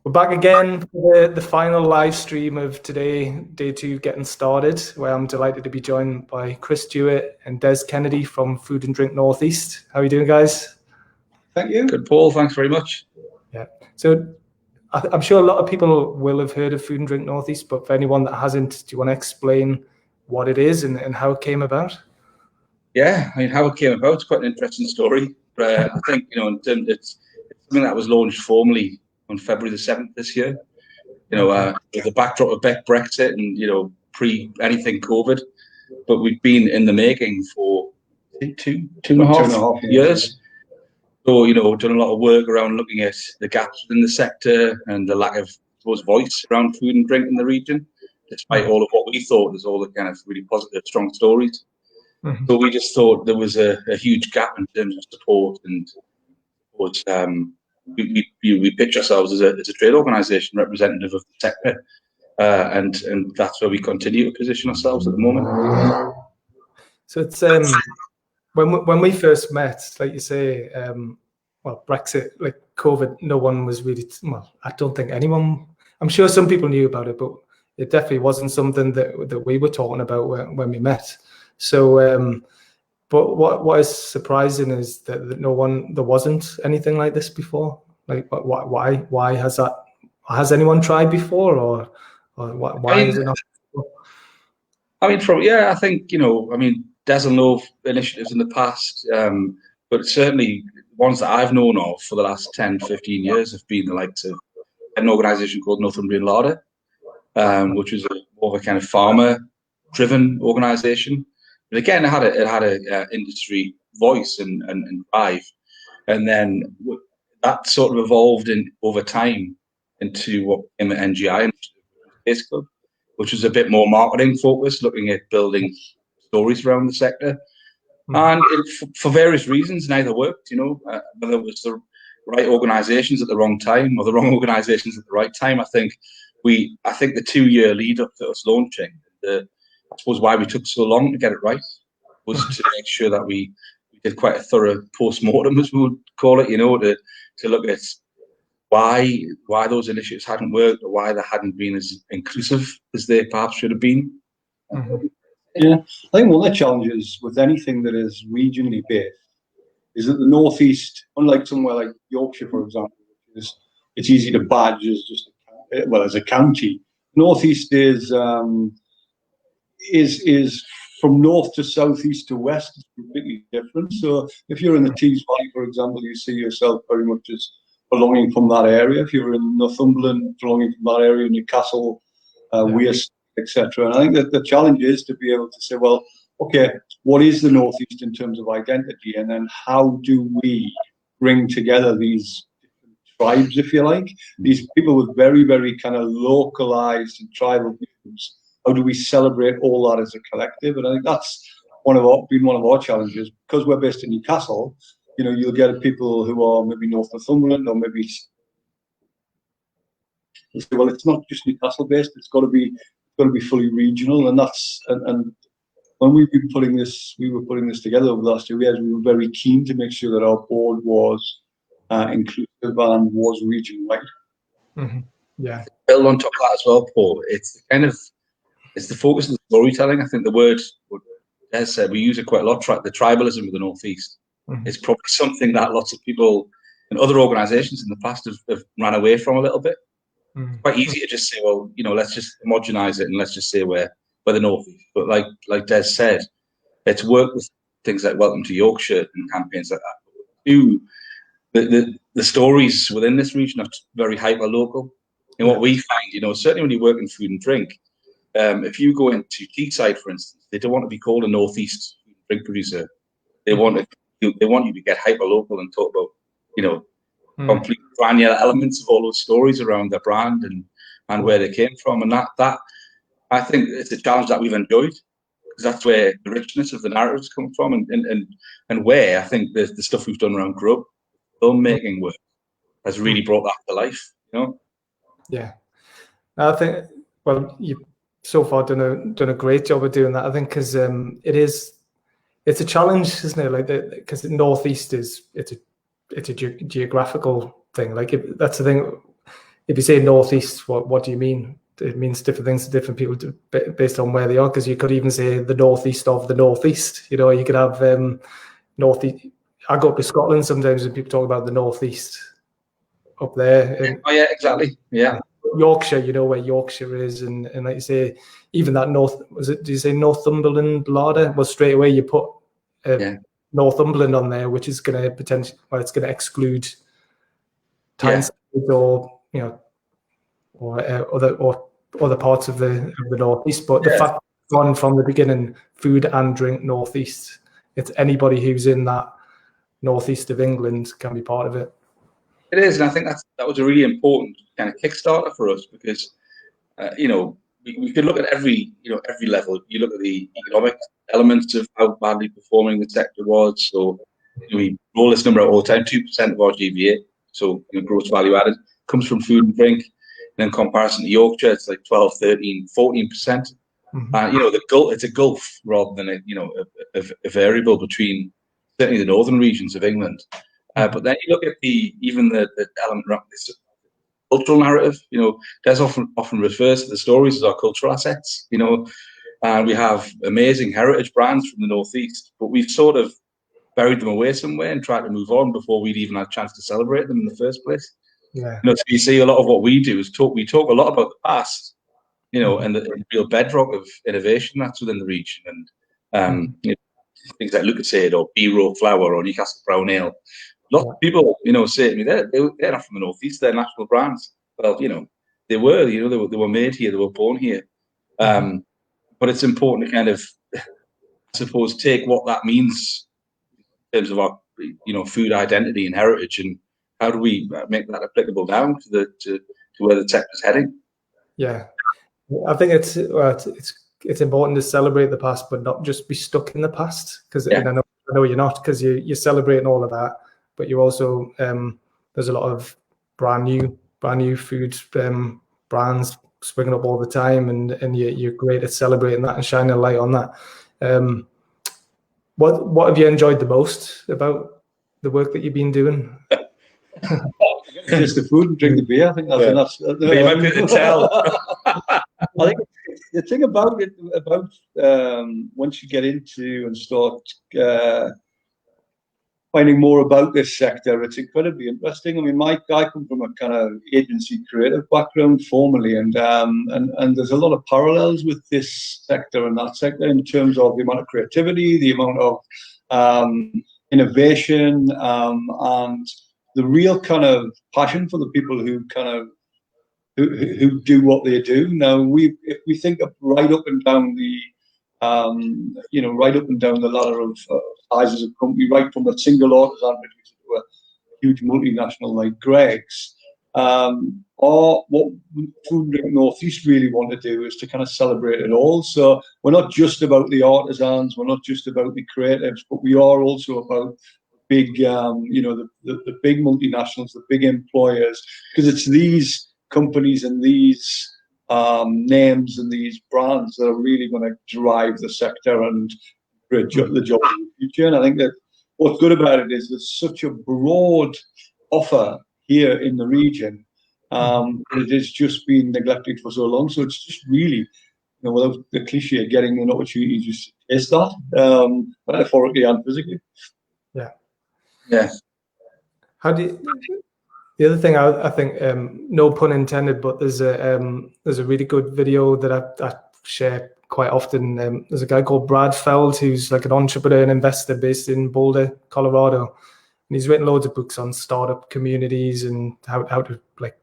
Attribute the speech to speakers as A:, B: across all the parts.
A: We're back again for the final live stream of today, day 2 getting started, where I'm delighted to be joined by Chris Jewitt and Des Kennedy from Food and Drink Northeast. How are you doing, guys?
B: Thank you.
C: Good, Paul. Thanks very much.
A: Yeah. So I'm sure a lot of people will have heard of Food and Drink Northeast, but for anyone that hasn't, do you want to explain what it is and how it came about?
C: Yeah, I mean, how it came about, it's quite an interesting story. I think, it's something that was launched formally on February the 7th this year, with the backdrop of Brexit and, pre anything COVID. But we've been in the making for two and a half years. So, done a lot of work around looking at the gaps within the sector and the lack of, voice around food and drink in the region, despite all of what we thought was all the kind of really positive, strong stories. Mm-hmm. So we just thought there was a huge gap in terms of support, and we pitch ourselves as a trade organisation representative of the sector, and that's where we continue to position ourselves at the moment.
A: So it's when we first met, like you say, Brexit, like COVID, no one was really, I don't think anyone, I'm sure some people knew about it, but it definitely wasn't something that we were talking about when we met. So, but what is surprising is that there wasn't anything like this before. Like, why has that? Has anyone tried before, or why is it not?
C: I mean, I think Des will know initiatives in the past, but certainly ones that I've known of for the last 10, 15 years have been the likes of an organisation called Northumbrian Larder, which was more of a kind of farmer-driven organisation. But again, it had a industry voice and drive, and then that sort of evolved over time into what became an NGI, which was a bit more marketing focused, looking at building stories around the sector. And for various reasons, neither worked. Whether it was the right organisations at the wrong time or the wrong organisations at the right time. I think the 2-year lead up to us launching, I suppose why we took so long to get it right was to make sure that we did quite a thorough post-mortem, as we would call it, to look at why those initiatives hadn't worked, or why they hadn't been as inclusive as they perhaps should have been.
B: Mm-hmm. Yeah, I think one of the challenges with anything that is regionally based is that the Northeast, unlike somewhere like Yorkshire, for example, it's easy to badge as a county. Northeast is from north to south, east to west, it's completely different. So if you're in the Tees Valley, for example, you see yourself very much as belonging from that area. If you're in Northumberland, belonging from that area, Newcastle, Wales, etc. And I think that the challenge is to be able to say, well, okay, what is the Northeast in terms of identity, and then how do we bring together these different tribes, if you like, these people with very, very kind of localized and tribal views. How do we celebrate all that as a collective? And I think that's been one of our challenges, because we're based in Newcastle. You'll get people who are maybe North Northumberland, or maybe say, well, it's not just Newcastle based. It's got to be fully regional, and when we were putting this together over the last 2 years, we were very keen to make sure that our board was inclusive and was region-wide.
A: Mm-hmm. Yeah.
C: Build on top of that as well, Paul. It's the focus of the storytelling. I think the word, as said, we use it quite a lot. The tribalism of the Northeast. Mm-hmm. It's probably something that lots of people and other organisations in the past have ran away from a little bit. Mm-hmm. It's quite easy to just say, well, let's just homogenise it and let's just say we're the Northeast. But like Des said, it's work with things like Welcome to Yorkshire and campaigns like that. The stories within this region are very hyper-local. And what we find, certainly when you work in food and drink, if you go into Teesside, for instance, they don't want to be called a Northeast food and drink producer. They want you to get hyper-local and talk about, complete granular elements of all those stories around their brand and where they came from. And that I think it's a challenge that we've enjoyed, because that's where the richness of the narratives come from, and where I think the stuff we've done around Grub, filmmaking work, has really brought that to life.
A: Yeah, I think you've so far done a great job of doing that. I think because it's a challenge, isn't it? Like because the Northeast it's a geographical thing. Like that's the thing. if you say northeast, what do you mean? It means different things to different people based on where they are. Because you could even say the northeast of the northeast. You know, you could have northeast. I go up to Scotland sometimes and people talk about the northeast up there. And
C: oh yeah, exactly. Yeah.
A: Yorkshire, you know where Yorkshire is, and like you say, even that do you say Northumberland larder? Well, straight away you put Northumberland on there, which is going to potentially, well, it's going to exclude Tyneside or, you know, or other parts of the northeast. But the fact gone from the beginning, food and drink northeast. It's anybody who's in that northeast of England can be part of it.
C: It is, and I think that was a really important kind of Kickstarter for us because, you know, we could look at every level. You look at the economic elements of how badly performing the sector was. So we roll this number out all the time: 2% of our GVA, so gross value added, comes from food and drink. And in comparison to Yorkshire, it's like 12, 13, 14%. And you know, it's a gulf rather than a variable between certainly the northern regions of England. But then you look at the element around this cultural narrative. You know, Des often refers to the stories as our cultural assets. You know, and we have amazing heritage brands from the northeast, but we've sort of buried them away somewhere and tried to move on before we'd even had a chance to celebrate them in the first place.
A: Yeah.
C: You know, so you see a lot of what we do is we talk a lot about the past. You know, and the real bedrock of innovation that's within the region, and you know, things like Lucas Aid or B-Row Flour or Newcastle Brown Ale. Lots of people, you know, say to me, they're not from the northeast, they're national brands. Well, you know, they were made here, they were born here. But it's important to kind of, I suppose, take what that means in terms of our, you know, food identity and heritage, and how do we make that applicable down to where the sector's heading.
A: Yeah, I think it's important to celebrate the past, but not just be stuck in the past. Because I know you're not, because you're celebrating all of that, but you also there's a lot of brand new food brands springing up all the time, and you're great at celebrating that and shining a light on that. What have you enjoyed the most about the work that you've been doing?
B: Just the food and drink the beer. I think that's enough.
C: You might be able to tell.
B: I think the thing about it, once you get into and start finding more about this sector, it's incredibly interesting. I mean, I come from a kind of agency creative background formally, and there's a lot of parallels with this sector and that sector in terms of the amount of creativity, the amount of innovation, and the real kind of passion for the people who kind of who do what they do. Now, if we think of right up and down the right up and down the ladder of sizes of company, right from a single artisan producer to a huge multinational like Greg's, or what Food and Drink Northeast really want to do is to kind of celebrate it all. So we're not just about the artisans, we're not just about the creatives, but we are also about big, the big multinationals, the big employers, because it's these companies and these names and these brands that are really going to drive the sector and create the job in the future. And I think that what's good about it is there's such a broad offer here in the region. It has just been neglected for so long. So it's just really, you know, without the cliche, getting an opportunity to just taste that, metaphorically and physically.
A: Yeah.
C: Yeah.
A: How do you, the other thing I think, no pun intended, but there's a really good video that I share quite often. There's a guy called Brad Feld who's like an entrepreneur and investor based in Boulder, Colorado, and he's written loads of books on startup communities and how to like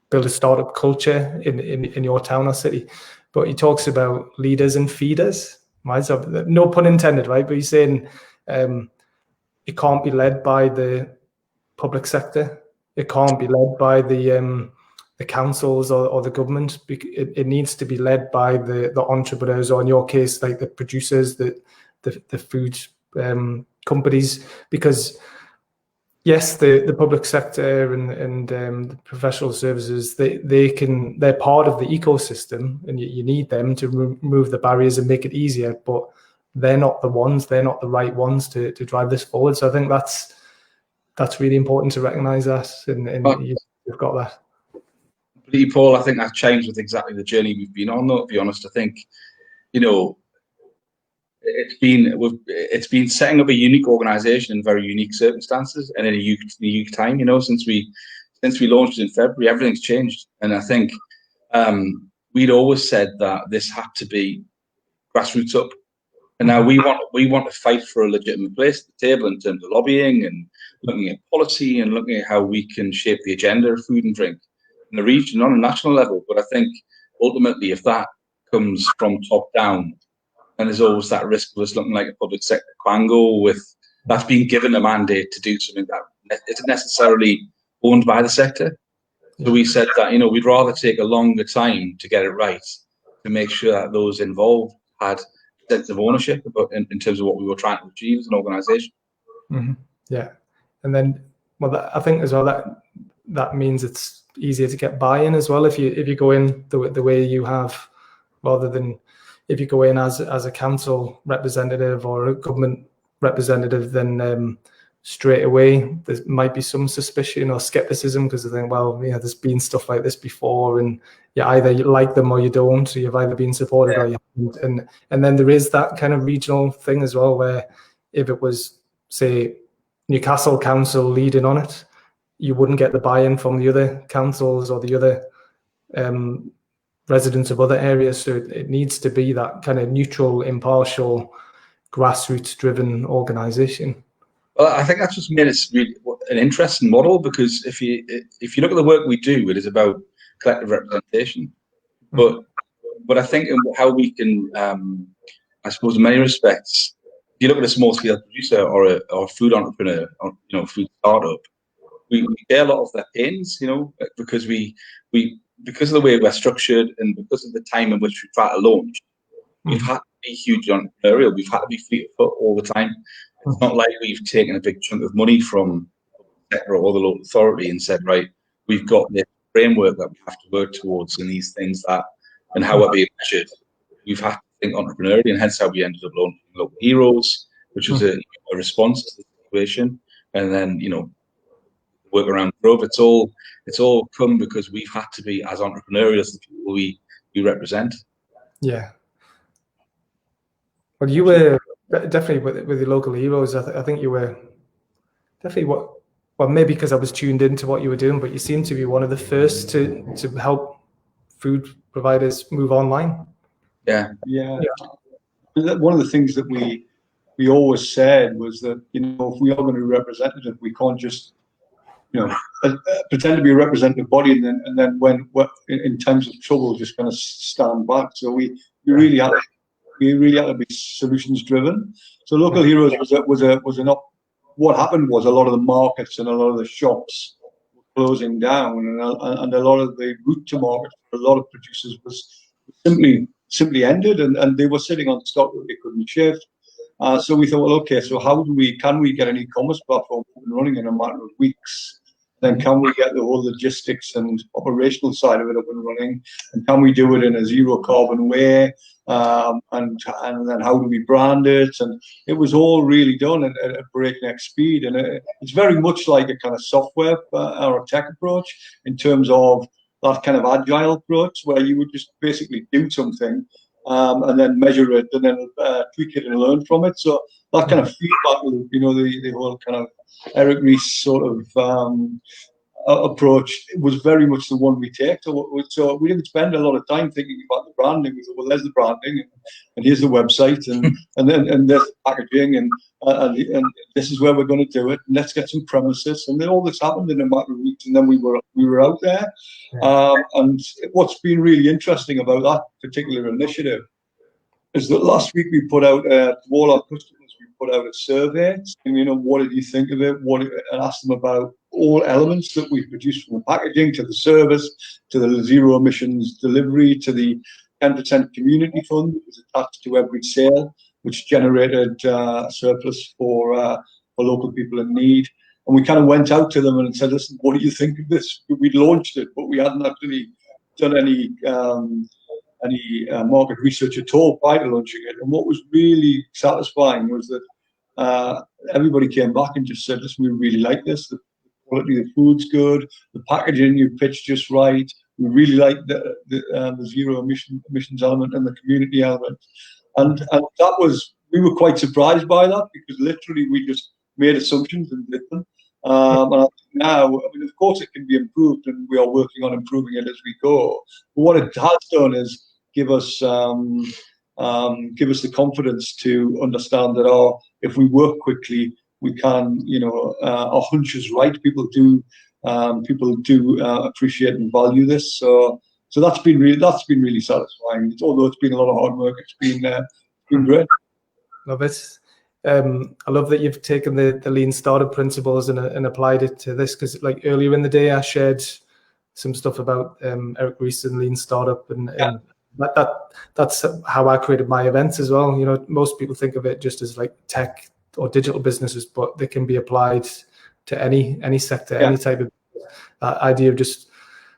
A: build a startup culture in your town or city. But he talks about leaders and feeders. No pun intended, right? But he's saying it can't be led by the public sector. It can't be led by the councils or the government. It needs to be led by the entrepreneurs, or in your case, like the producers, the food companies. Because yes, the public sector and the professional services, they're part of the ecosystem, and you need them to remove the barriers and make it easier. But they're not the right ones to drive this forward. So I think that's really important to recognize that, and you've got that.
C: Paul, I think that's changed with exactly the journey we've been on, though, to be honest. I think, you know, it's been setting up a unique organisation in very unique circumstances and in a unique time. You know, since we launched in February, everything's changed, and I think we'd always said that this had to be grassroots up, and now we want to fight for a legitimate place at the table in terms of lobbying and looking at policy and looking at how we can shape the agenda of food and drink in the region on a national level. But I think ultimately, if that comes from top down, and there's always that risk of us looking like a public sector quango with that's being given a mandate to do something that isn't necessarily owned by the sector. So we said that, you know, we'd rather take a longer time to get it right, to make sure that those involved had a sense of ownership in terms of what we were trying to achieve as an organisation.
A: Mm-hmm. Yeah, and then, well, I think as well that means it's easier to get buy-in as well if you go in the way you have, rather than if you go in as a council representative or a government representative, then straight away there might be some suspicion or skepticism because they think, well, you know, there's been stuff like this before, and you either like them or you don't. So you've either been supported or you haven't. And then there is that kind of regional thing as well, where if it was, say, Newcastle Council leading on it, you wouldn't get the buy-in from the other councils or the other residents of other areas. So it needs to be that kind of neutral, impartial, grassroots-driven organisation.
C: Well, I think that's just made it really an interesting model, because if you look at the work we do, it is about collective representation. But I think how we can, I suppose, in many respects, if you look at a small-scale producer or a food entrepreneur or, you know, food startup, we share a lot of their pains, you know, because because of the way we're structured and because of the time in which we try to launch, we've had to be hugely entrepreneurial. We've had to be fleet of foot all the time. It's not like we've taken a big chunk of money from the sector or the local authority and said, right, we've got this framework that we have to work towards and these things that, and how we're being measured. We've had to think entrepreneurially, and hence how we ended up launching Local Heroes, which was a response to the situation. And then, you know, work around growth. It's all come because we've had to be as entrepreneurial as the people we represent.
A: Yeah. Well, you were definitely with the Local Heroes. I think you were definitely well, maybe because I was tuned into what you were doing, but you seem to be one of the first to help food providers move online.
B: Yeah. One of the things that we always said was that, you know, if we are going to be representative, we can't just, you know, pretend to be a representative body and then when in times of trouble just kind of stand back. So we really had to be solutions driven. So Local Heroes was an up. What happened was a lot of the markets and a lot of the shops were closing down, and a lot of the route to market for a lot of producers was simply ended, and they were sitting on stock that they couldn't shift. So we thought, well, okay, so can we get an e-commerce platform up and running in a matter of weeks? Then can we get the whole logistics and operational side of it up and running? And can we do it in a zero carbon way? And then how do we brand it? And it was all really done at breakneck speed. And it's very much like a kind of software or a tech approach in terms of that kind of agile approach where you would just basically do something and then measure it and then tweak it and learn from it. So that kind of feedback loop, you know, the whole kind of Eric Ries sort of approach was very much the one we take. So we didn't spend a lot of time thinking about the branding. We thought, well, there's the branding, and here's the website, and then there's the packaging, and this is where we're going to do it. And let's get some premises, and then all this happened in a matter of weeks, and then we were out there. And what's been really interesting about that particular initiative is that last week we put out to all our customers. Put out a survey, and, you know, what did you think of it? And asked them about all elements that we produced, from the packaging to the service, to the zero emissions delivery, to the 10% community fund that was attached to every sale, which generated surplus for local people in need. And we kind of went out to them and said, listen, what do you think of this? We'd launched it, but we hadn't actually done any market research at all prior to launching it. And what was really satisfying was that everybody came back and just said, listen, we really like this. The quality of the food's good. The packaging you pitched just right. We really like the zero emissions element and the community element, and that was, we were quite surprised by that, because literally we just made assumptions and did them. And I think now, I mean, of course, it can be improved, and we are working on improving it as we go. But what it has done is give us the confidence to understand that if we work quickly, we can. Our hunch is right. People do appreciate and value this. So that's been really satisfying. Although it's been a lot of hard work, it's been great.
A: Love it. I love that you've taken the lean startup principles and applied it to this, because like earlier in the day I shared some stuff about Eric Ries and lean startup, and that's how I created my events as well. Most people think of it just as like tech or digital businesses, but they can be applied to any sector, any type of idea of just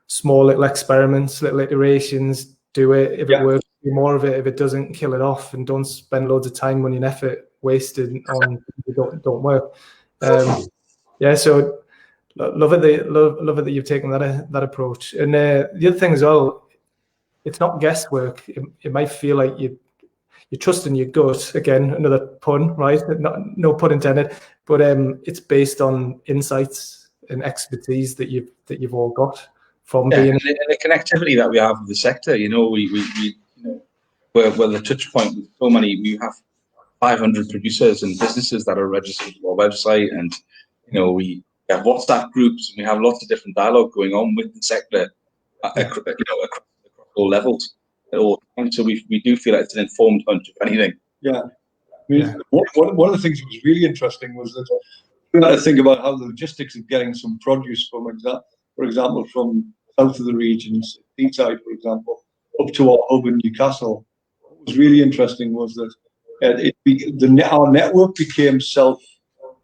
A: small little experiments, little iterations. Do it. If it works, do more of it. If it doesn't, kill it off, and don't spend loads of time, money, and effort wasted on don't work. So love it that you've taken that approach. And the other thing as well, it's not guesswork. It might feel like you're trusting your gut. Again, another pun, right? No pun intended. But it's based on insights and expertise that you've all got from being
C: and the connectivity that we have with the sector. We're the touch point with so many. We have 500 producers and businesses that are registered to our website, and we have WhatsApp groups, and we have lots of different dialogue going on with the sector across all levels at all times. So we do feel like it's an informed hunch, if anything.
B: Yeah. One of the things that was really interesting was that we had to think about how the logistics of getting some produce for example, from south of the regions, Deeside, for example, up to our hub in Newcastle. What was really interesting was that our network became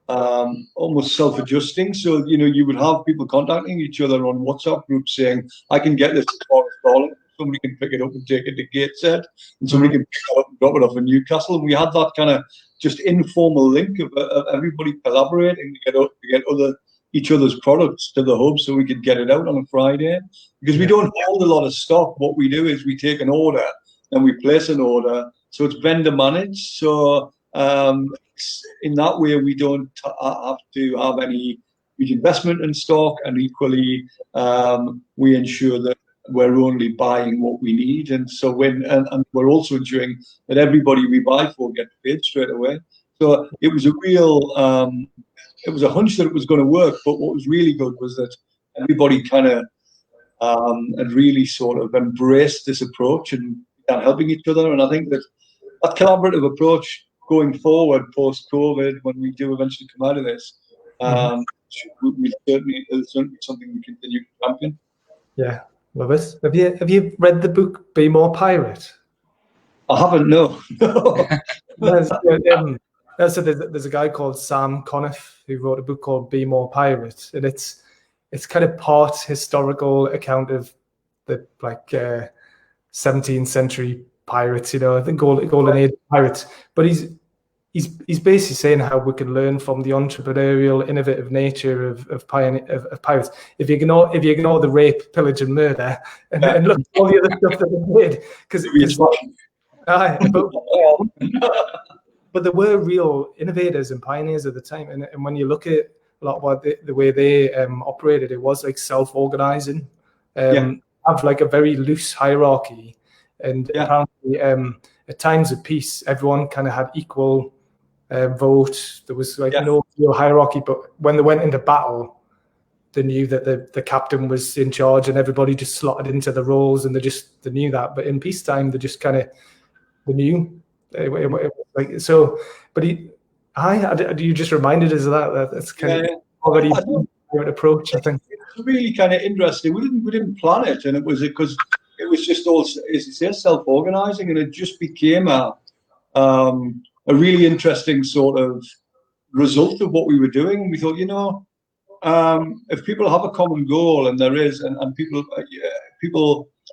B: almost self-adjusting. So you would have people contacting each other on WhatsApp groups saying, "I can get this as far as Darling. Somebody can pick it up and take it to Gateshead, and somebody can pick it up and drop it off in Newcastle." And we had that kind of just informal link of everybody collaborating to get each other's products to the hub, so we could get it out on a Friday. Because we don't hold a lot of stock. What we do is we take an order and we place an order, so it's vendor managed. So in that way, we don't have to have any huge investment in stock, and equally we ensure that we're only buying what we need, and so and we're also ensuring that everybody we buy for gets paid straight away. So it was a hunch that it was going to work, but what was really good was that everybody kind of had really sort of embraced this approach and began helping each other. And I think that collaborative approach going forward post-COVID, when we do eventually come out of this, we certainly something we continue to champion.
A: Yeah. Love it. Have you read the book Be More Pirate?
B: I haven't, no.
A: So there's a guy called Sam Conniff who wrote a book called Be More Pirate, and it's kind of part historical account of the 17th century pirates, the golden age pirates. But he's basically saying how we can learn from the entrepreneurial, innovative nature of pirates. If you ignore the rape, pillage, and murder, and look at all the other stuff that they did, but there were real innovators and pioneers at the time. And when you look at a lot about the way they operated, it was like self-organizing, have like a very loose hierarchy, and apparently at times of peace, everyone kind of had equal vote. There was no real hierarchy, but when they went into battle, they knew that the captain was in charge, and everybody just slotted into the roles, and they knew that. But in peacetime, they just kind of knew. So, but you just reminded us of that. That's kind of already an approach, I think.
B: It's really kind of interesting. We didn't plan it, and it was because it was just all, as you say, self-organizing, and it just became a really interesting sort of result of what we were doing. We thought, if people have a common goal, and there is, and people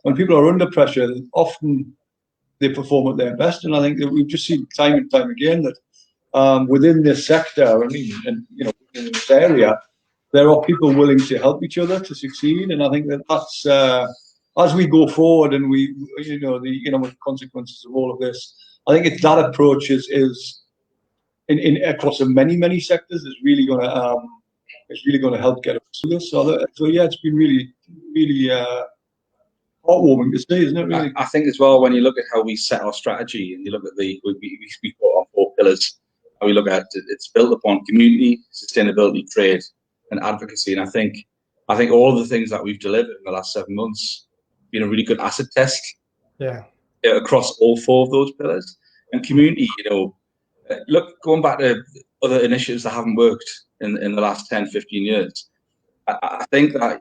B: when people are under pressure, often they perform at their best. And I think that we've just seen time and time again that within this sector, in this area, there are people willing to help each other to succeed. And I think that's as we go forward and we, you know, the economic consequences of all of this, I think it's that approach is in across many sectors is really going to help get us through this. So yeah, it's been really heartwarming to see, isn't it? Really,
C: I think as well, when you look at how we set our strategy and you look at we put our 4 pillars, how we look at it, it's built upon community, sustainability, trade, and advocacy. And I think all of the things that we've delivered in the last 7 months have been a really good asset test.
A: Yeah.
C: Across all 4 of those pillars. And community, you know, look, going back to other initiatives that haven't worked in the last 10, 15 years, I think that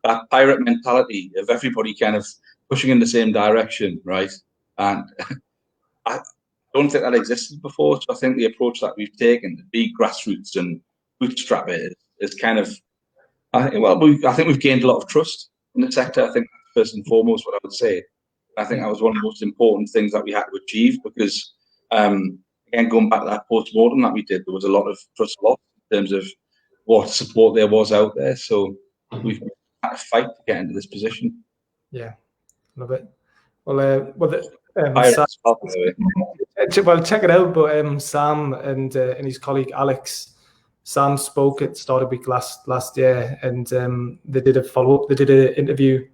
C: that pirate mentality of everybody kind of pushing in the same direction, right? And I don't think that existed before. So I think the approach that we've taken to be grassroots and bootstrap it is kind of, I think we've gained a lot of trust in the sector. I think that's first and foremost what I would say. I think that was one of the most important things that we had to achieve because, again, going back to that post-mortem that we did, there was a lot of trust lost in terms of what support there was out there. So we've had to fight to get into this position.
A: Yeah, love it. Well, check it out. But Sam and his colleague Alex, Sam spoke at start of week last year, and they did a follow-up. They did an interview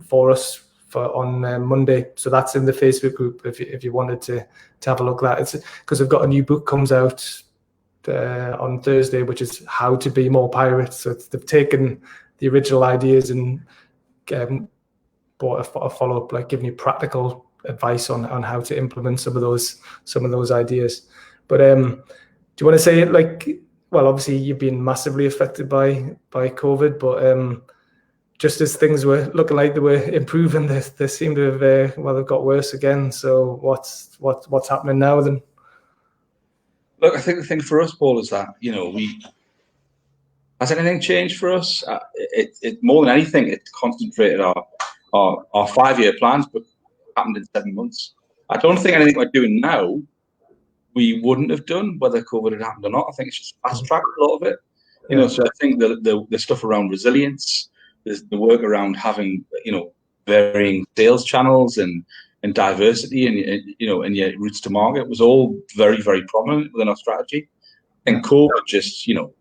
A: for us on Monday, so that's in the Facebook group if you wanted to have a look at that. It's because they've got a new book comes out on Thursday, which is How to Be More Pirates. So they've taken the original ideas and brought a follow-up, like giving you practical advice on how to implement some of those ideas. But do you want to say it like, well, obviously you've been massively affected by COVID, but just as things were looking like they were improving, they seem to have they've got worse again. So what's happening now then?
C: Look, I think the thing for us, Paul, is that, you know, has anything changed for us? It more than anything, it's concentrated our 5-year plans, but happened in 7 months. I don't think anything we're doing now we wouldn't have done whether COVID had happened or not. I think it's just fast tracked a lot of it. You know, so I think the stuff around resilience, the work around having, you know, varying sales channels and diversity and, you know, and your routes to market was all very, very prominent within our strategy. And COVID just, you know,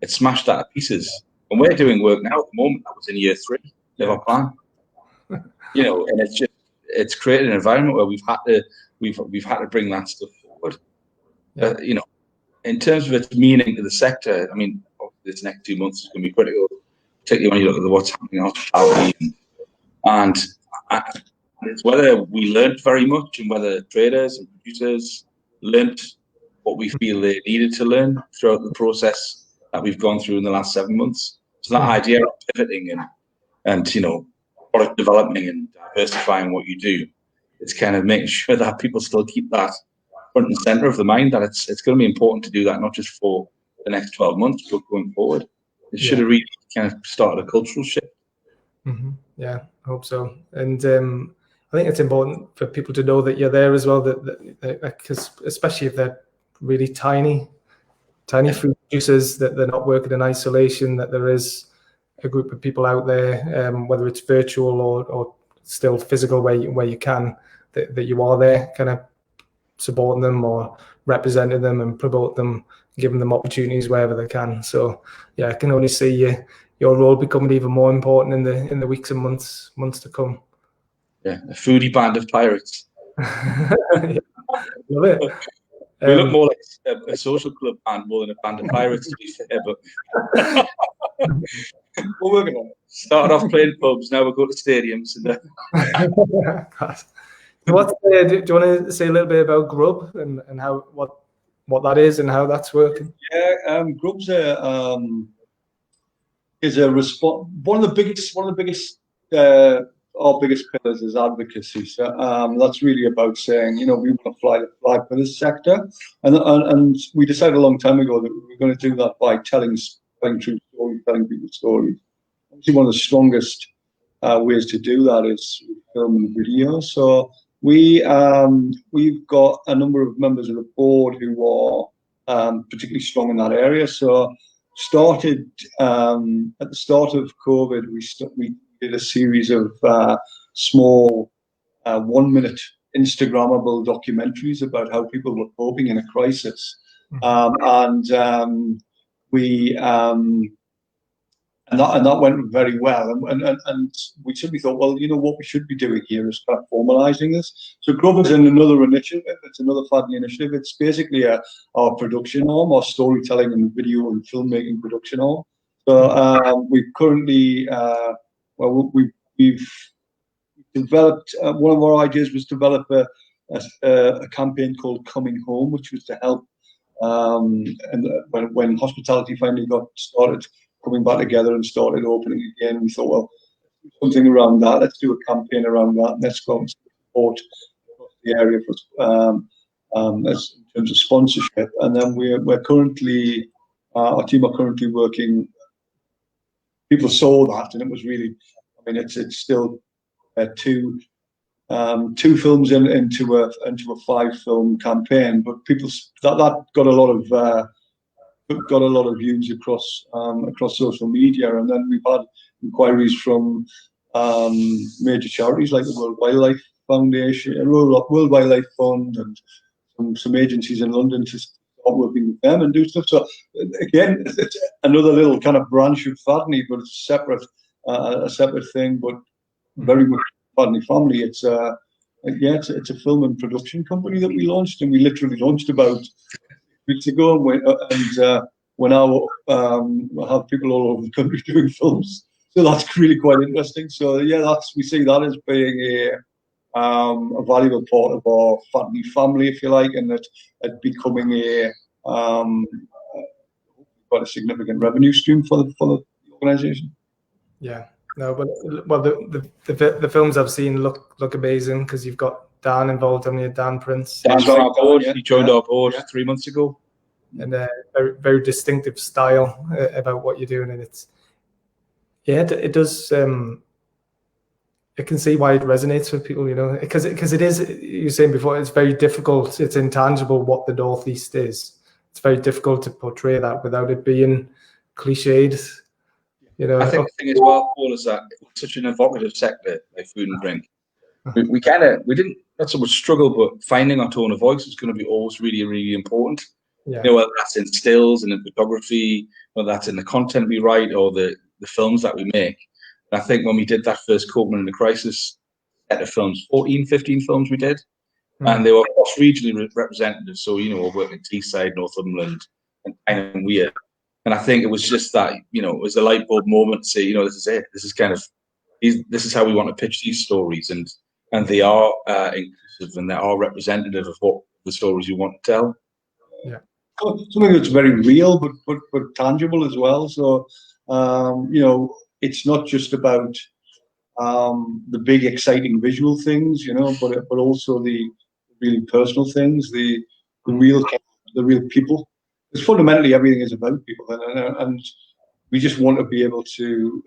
C: it smashed that to pieces. And we're doing work now at the moment that was in year 3 of our plan. You know, and it's created an environment where we've had to bring that stuff forward. You know, in terms of its meaning to the sector, I mean, this next 2 months is going to be critical, particularly when you look at what's happening in hospitality. And it's whether we learned very much and whether traders and producers learned what we feel they needed to learn throughout the process that we've gone through in the last 7 months. So that idea of pivoting and you know, product development and diversifying what you do, it's kind of making sure that people still keep that front and center of the mind, that it's going to be important to do that, not just for the next 12 months, but going forward. It should have really kind of started a cultural shift.
A: Mm-hmm. Yeah, I hope so. And I think it's important for people to know that you're there as well, that because especially if they're really tiny food producers, that they're not working in isolation, that there is a group of people out there, whether it's virtual or still physical, where you can, that you are there kind of supporting them or representing them and promote them, giving them opportunities wherever they can. So yeah, I can only see your role becoming even more important in the weeks and months to come.
C: Yeah, a foodie band of pirates.
A: Yeah, love it.
C: We look more like a social club band more than a band of pirates, to be fair, but we're working on it. Started off playing pubs, now we're going to stadiums.
A: Do you want to say a little bit about Grub and how what that is and how that's working?
B: Yeah, Grub's is a response. One of the biggest our biggest pillars is advocacy. So that's really about saying, you know, we want to fly the flag for this sector, and we decided a long time ago that we were going to do that by telling true stories, telling people's stories. Obviously, one of the strongest ways to do that is film and video. So we've got a number of members of the board who are particularly strong in that area. So started at the start of COVID, we did a series of small 1-minute Instagrammable documentaries about how people were coping in a crisis. We and that went very well. And we simply thought, well, what we should be doing here is kind of formalizing this. So Grover's in another initiative. It's another Fadney initiative. It's basically our production arm, our storytelling and video and filmmaking production arm. So we've currently, we've developed, one of our ideas was to develop a campaign called Coming Home, which was to help and when hospitality finally got started coming back together and started opening again, we thought, well, something around that. Let's do a campaign around that. Let's go and support the area for as in terms of sponsorship. And then we're currently, our team are currently working. People saw that, and it was really, I mean, it's still two films into a 5-film campaign, but people that got a lot of views across social media, and then we've had inquiries from major charities like the World Wildlife Foundation, World Wildlife Fund, and some agencies in London to start working with them and do stuff. So again, it's another little kind of branch of Fadney, but it's a separate thing, but very much Fadney family. It's a film and production company that we launched, and we literally launched about weeks ago, and we now have people all over the country doing films. So that's really quite interesting. So yeah, we see that as being a valuable part of our Fadney family, if you like, and that it becoming quite a significant revenue stream for the organisation.
A: Yeah. No, but well, the films I've seen look amazing because you've got Dan involved, haven't you? Dan Prince.
C: Dan's on our board. He joined our board 3 months ago.
A: And a very, very distinctive style about what you're doing, and it does. I can see why it resonates with people, because it is. You were saying before, it's very difficult. It's intangible what the Northeast is. It's very difficult to portray that without it being cliched.
C: I think the thing as well, Paul, is that it's such an evocative sector, like food and drink. We didn't not so much struggle, but finding our tone of voice is going to be always really, really important.
A: Yeah.
C: Whether that's in stills and in photography, whether that's in the content we write or the films that we make. And I think when we did that first Coping in the Crisis set of films, 14, 15 films we did, and they were cross-regionally representative. So, we're working Teesside, Northumberland, and kind of weird. And I think it was just that, it was a light bulb moment to say, this is it. This is this is how we want to pitch these stories, and they are inclusive and they are representative of what the stories you want to tell.
A: Yeah,
B: something that's very real but tangible as well. So it's not just about the big exciting visual things, but also the really personal things, the real people. Because fundamentally everything is about people, and we just want to be able to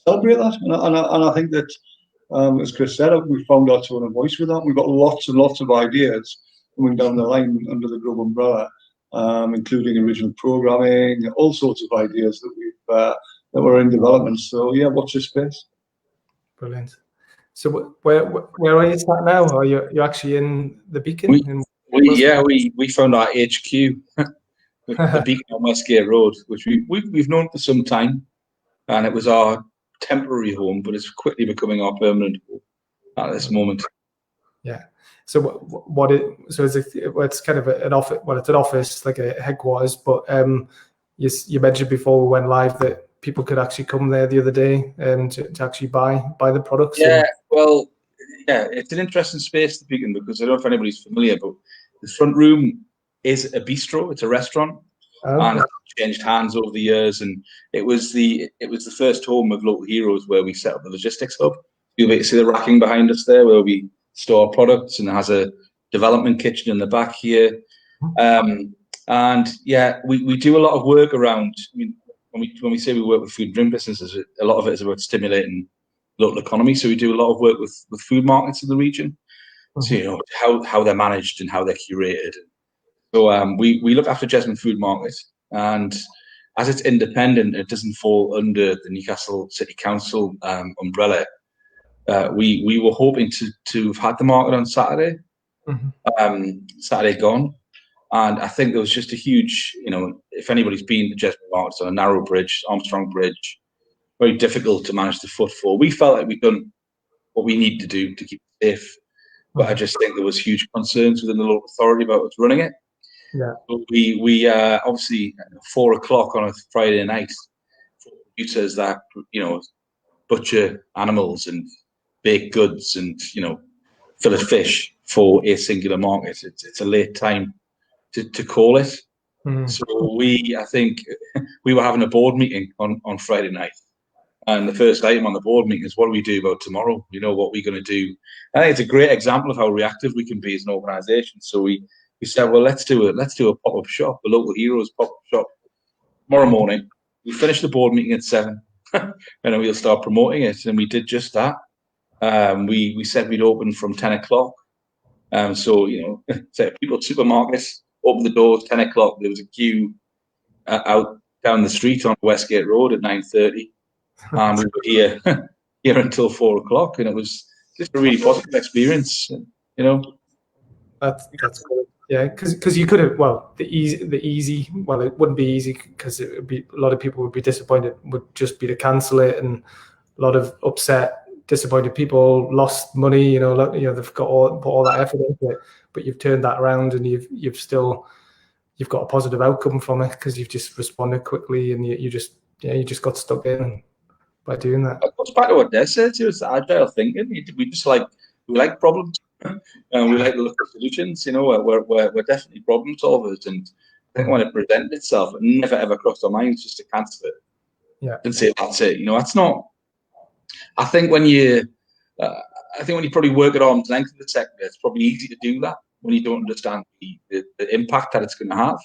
B: celebrate that. And I think that, as Chris said, we found our tone of voice with that. We've got lots and lots of ideas coming down the line under the Grove umbrella, including original programming, all sorts of ideas that were in development. So yeah, watch this space.
A: Brilliant. So where are you sat now? Are you actually in the Beacon?
C: We found our HQ with the Beacon on Westgate Road, which we've known for some time, and it was our temporary home, but it's quickly becoming our permanent home at this moment.
A: Yeah. So it's kind of an office. Well, it's an office, like a headquarters. But you mentioned before we went live that people could actually come there the other day and to actually buy the products.
C: It's an interesting space, the Beacon, because I don't know if anybody's familiar, but the front room is a bistro. It's a restaurant, and it's changed hands over the years. And it was the first home of Local Heroes, where we set up the logistics hub. You'll be able to see the racking behind us there, where we store products, and it has a development kitchen in the back here. And yeah, we do a lot of work around. I mean, when we say we work with food and drink businesses, a lot of it is about stimulating local economy. So we do a lot of work with food markets in the region. So how they're managed and how they're curated. So we look after Jesmond Food Market, and as it's independent, it doesn't fall under the Newcastle City Council umbrella. We were hoping to have had the market on Saturday, Saturday gone. And I think there was just a huge, if anybody's been to Jesuit markets on a narrow bridge, Armstrong Bridge, very difficult to manage the footfall. We felt like we'd done what we need to do to keep it safe. But I just think there was huge concerns within the local authority about us running it.
A: Yeah.
C: But we obviously 4 o'clock on a Friday night, for producers that butcher animals and bake goods and fillet fish for a singular market. It's a late time to call it. So I think we were having a board meeting on Friday night. And the first item on the board meeting is, what do we do about tomorrow? What we're going to do. I think it's a great example of how reactive we can be as an organisation. So we said, well, let's do a pop-up shop, a Local Heroes pop-up shop tomorrow morning. We finish the board meeting at 7, and then we'll start promoting it. And we did just that. We said we'd open from 10 o'clock. So say people at supermarkets open the doors 10 o'clock. There was a queue out down the street on Westgate Road at 9:30. And we were here until 4 o'clock, and it was just a really positive experience.
A: That's good. Yeah, because you could have, the easy. Well, it wouldn't be easy because it would be, a lot of people would be disappointed. Would just be to cancel it, and a lot of upset, disappointed people lost money. They've got put all that effort into it, but you've turned that around, and you've got a positive outcome from it because you've just responded quickly, and you just got stuck in by doing that.
C: It goes back to what Des said. It's agile thinking. We like problems, and we like to look at solutions. We're definitely problem solvers, and I think when it presented itself, it never ever crossed our minds just to cancel it.
A: Yeah,
C: and say that's it. That's not. I think when you probably work at arm's length in the sector, it's probably easy to do that when you don't understand the impact that it's going to have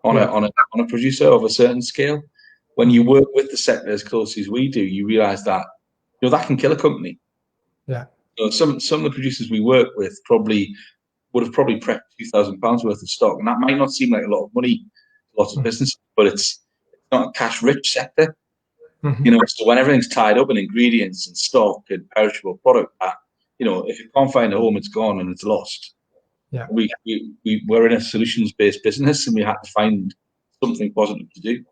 C: on a producer of a certain scale. When you work with the sector as closely as we do, you realise that that can kill a company.
A: Yeah.
C: Some of the producers we work with would have prepped £2,000 worth of stock, and that might not seem like a lot of money to lots of businesses, but it's not a cash-rich sector. So when everything's tied up in ingredients and stock and perishable product, if you can't find a home, it's gone and it's lost.
A: Yeah.
C: We're in a solutions-based business, and we had to find something positive to do.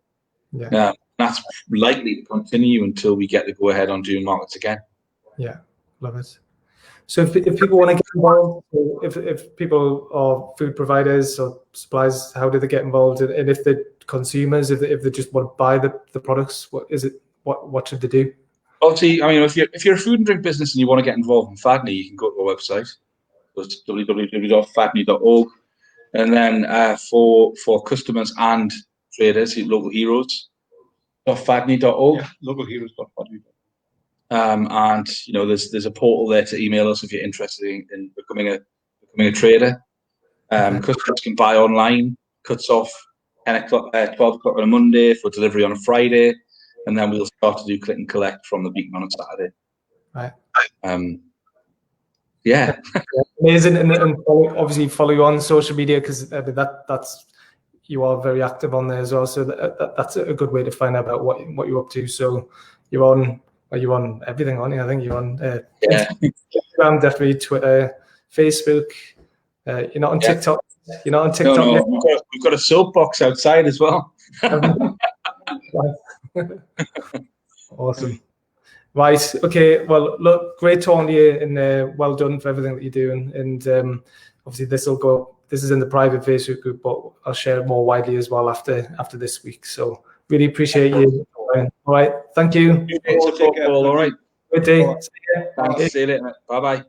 A: Yeah.
C: That's likely to continue until we get the go-ahead on doing markets again.
A: Yeah, love it. So if people want to get involved, if people are food providers or suppliers, how do they get involved? And if they're consumers, if they just want to buy the products, what should they do?
C: Obviously, if you're a food and drink business and you want to get involved in FADNY, you can go to our website. It's www.fadny.org. And then for customers and traders, Local Heroes, .fadny.org.
B: Yeah, localheroes.fadny.org.
C: And there's a portal there to email us if you're interested in becoming a trader. Customers can buy online, cuts off 10 o'clock, 12 o'clock on a Monday for delivery on a Friday, and then we'll start to do click and collect from the beacon on a Saturday.
A: Right.
C: Yeah.
A: Amazing, and obviously follow you on social media because that's you are very active on there as well. So that's a good way to find out about what you're up to. So you're on everything, aren't you? I think you're on Instagram, definitely Twitter, Facebook. You're not on TikTok. You're not on TikTok.
C: No. We've got a soapbox outside as well.
A: Awesome. Right. Okay. Well, look, great talking to you, and well done for everything that you're doing. And obviously, this is in the private Facebook group, but I'll share it more widely as well after this week. So really appreciate you. All right. Thank you.
C: All right.
A: Good day.
C: Thanks. See you later. Bye bye.